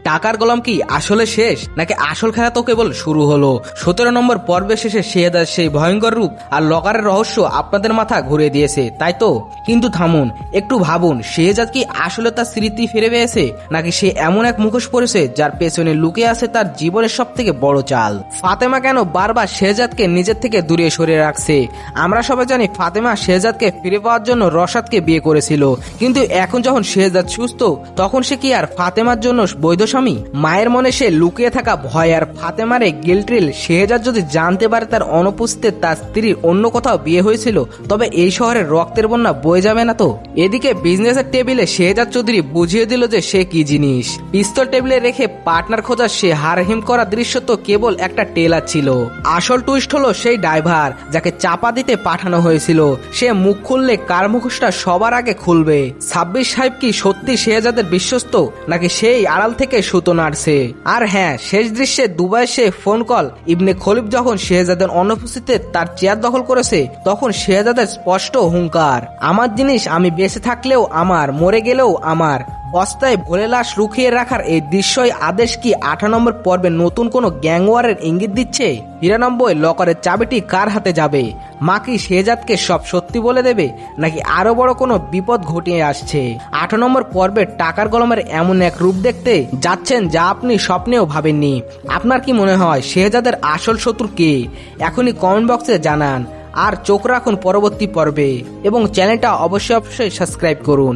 টাকার গোলাম কি আসলে শেষ, নাকি আসল খেলা তো কেবল শুরু হলো? 17 নম্বর পর্বের শেষে শেহজাদ সেই ভয়ঙ্কর রূপ আর লকারের রহস্য আপনাদের মাথা ঘুরিয়ে দিয়েছে, তাই তো? কিন্তু থামুন, একটু ভাবুন, শেহজাদ কি আসলে তার স্মৃতি ফিরে পেয়েছে, নাকি সে এমন এক মুখোশ পড়েছে যার পেছনে লুকিয়ে আছে তার জীবনের সব থেকে বড় চাল? ফাতেমা কেন বারবার শেহজাদকে নিজের থেকে দূরে সরিয়ে রাখছে? আমরা সবাই জানি ফাতেমা শেহজাদকে ফিরে পাওয়ার জন্য রশাদকে বিয়ে করেছিল, কিন্তু এখন যখন শেহজাদ সুস্থ, তখন সে কি আর ফাতেমার জন্য বৈধ স্বামী? মায়ের মনে সে লুকিয়ে থাকা ভয় আর ফাতেমারে গিল্ট্রিল শেহজাদ যদি জানতে পারে তার অনুপস্থিতিতে তার স্ত্রীর অন্য কোথাও বিয়ে হয়েছিল, তবে এই শহরের রক্তের বন্যা বয়ে যাবে না তো? এদিকে বিজনেসের টেবিলে শেহজাদ চৌধুরী বুঝিয়ে দিল যে সে কি জিনিস। পিস্তল টেবিলে রেখে পার্টনার খোঁজার সে হারহিম করা দৃশ্য তো কেবল একটা টেলার ছিল। আসল টুইস্ট হলো সেই ড্রাইভার যাকে চাপা দিতে পাঠানো হয়েছিল। সে মুখ খুললে কার মুখোশটা সবার আগে খুলবে? 26 সাহেব কি সত্যি শেহজাদের বিশ্বস্ত, নাকি সেই আড়াল থেকে সুতো নাড়ছে? আর হ্যাঁ, শেষ দৃশ্যে দুবাইয়ে সে ফোন কল ইবনে খলিফ যখন শেহজাদের অনুপস্থিতিতে তার চেয়ার দখল করেছে, তখন শেহজাদের স্পষ্ট হুঙ্কার, আমার জিনিস আমি বেঁচে থাকলেও আমার, মরে গেলেও আমার। বস্তায় ভোলে লাশ রুখিয়ে রাখার এই দৃশ্যই আদেশ কি 18 নম্বর পর্বে নতুন কোনো গ্যাংওয়ারের ইঙ্গিত দিচ্ছে? 92 লকারের চাবিটি কার হাতে যাবে? মা কি শেহজাদকে সব সত্যি বলে দেবে, নাকি আরো বড় কোনো বিপদ ঘটিয়ে আসছে? 18 নম্বর পর্বে টাকার গোলামের এমন এক রূপ দেখতে যাচ্ছেন যা আপনি স্বপ্নেও ভাবেননি। আপনার কি মনে হয় শেহজাদের আসল শত্রু কে? এখনই কমেন্ট বক্সে জানান। আর চোখ রাখুন পরবর্তী পর্বে, এবং চ্যানেলটা অবশ্যই সাবস্ক্রাইব করুন।